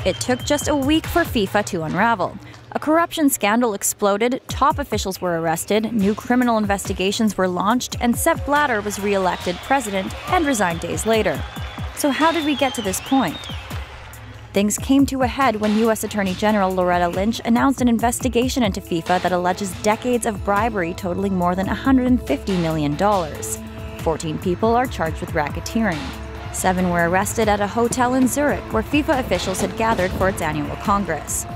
It took just a week for FIFA to unravel. A corruption scandal exploded, top officials were arrested, new criminal investigations were launched, and Sepp Blatter was re-elected president and resigned days later. So how did we get to this point? Things came to a head when U.S. Attorney General Loretta Lynch announced an investigation into FIFA that alleges decades of bribery totaling more than $150 million. 14 people are charged with racketeering. 7 were arrested at a hotel in Zurich where FIFA officials had gathered for its annual Congress.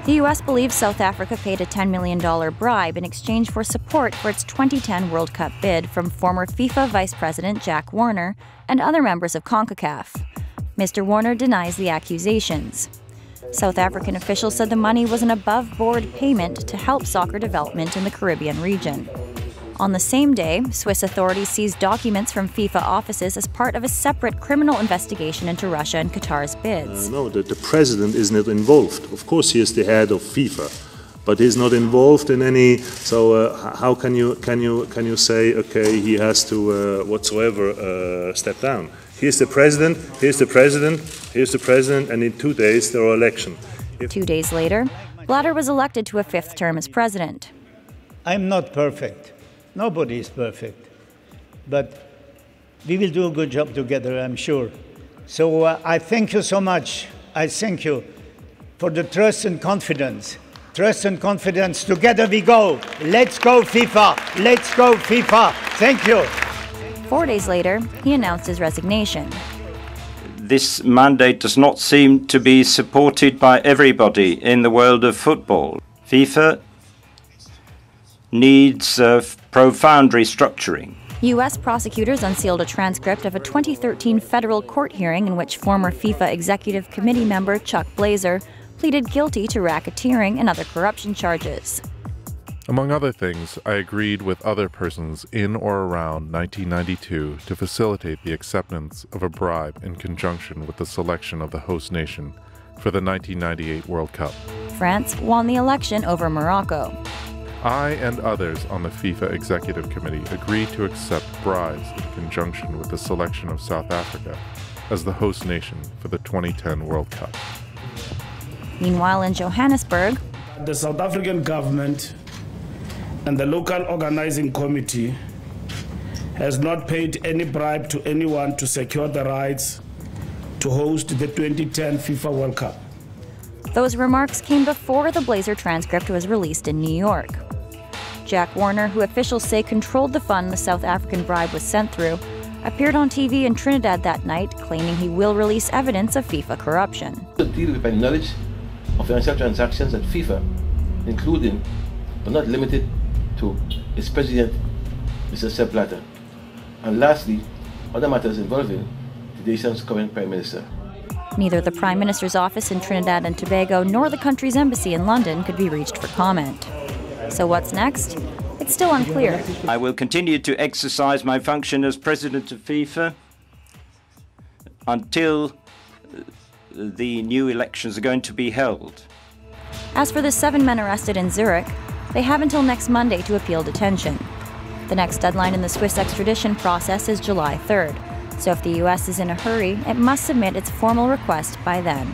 The U.S. believes South Africa paid a $10 million bribe in exchange for support for its 2010 World Cup bid from former FIFA Vice President Jack Warner and other members of CONCACAF. Mr. Warner denies the accusations. South African officials said the money was an above-board payment to help soccer development in the Caribbean region. On the same day, Swiss authorities seized documents from FIFA offices as part of a separate criminal investigation into Russia and Qatar's bids. No, the president is not involved. Of course, he is the head of FIFA, but he's not involved in any. So how can you say, okay, he has to whatsoever step down? Here's the president. Here's the president. Here's the president, and in 2 days there are elections. 2 days later, Blatter was elected to a 5th term as president. I'm not perfect. Nobody is perfect, but we will do a good job together, I'm sure. So I thank you so much. I thank you for the trust and confidence. Trust and confidence, together we go. Let's go FIFA, let's go FIFA. Thank you. 4 days later, he announced his resignation. This mandate does not seem to be supported by everybody in the world of football. FIFA needs profound restructuring. U.S. prosecutors unsealed a transcript of a 2013 federal court hearing in which former FIFA Executive Committee member Chuck Blazer pleaded guilty to racketeering and other corruption charges. Among other things, I agreed with other persons in or around 1992 to facilitate the acceptance of a bribe in conjunction with the selection of the host nation for the 1998 World Cup. France won the election over Morocco. I and others on the FIFA Executive Committee agreed to accept bribes in conjunction with the selection of South Africa as the host nation for the 2010 World Cup. Meanwhile, in Johannesburg, the South African government and the local organizing committee has not paid any bribe to anyone to secure the rights to host the 2010 FIFA World Cup. Those remarks came before the Blazer transcript was released in New York. Jack Warner, who officials say controlled the fund the South African bribe was sent through, appeared on TV in Trinidad that night, claiming he will release evidence of FIFA corruption. To deal with my knowledge of financial transactions at FIFA, including, but not limited to, its president, Mr. Sepp Blatter, and lastly, other matters involving the nation's current Prime Minister. Neither the Prime Minister's office in Trinidad and Tobago nor the country's embassy in London could be reached for comment. So what's next? It's still unclear. I will continue to exercise my function as president of FIFA until the new elections are going to be held. As for the 7 men arrested in Zurich, they have until next Monday to appeal detention. The next deadline in the Swiss extradition process is July 3rd. So if the U.S. is in a hurry, it must submit its formal request by then.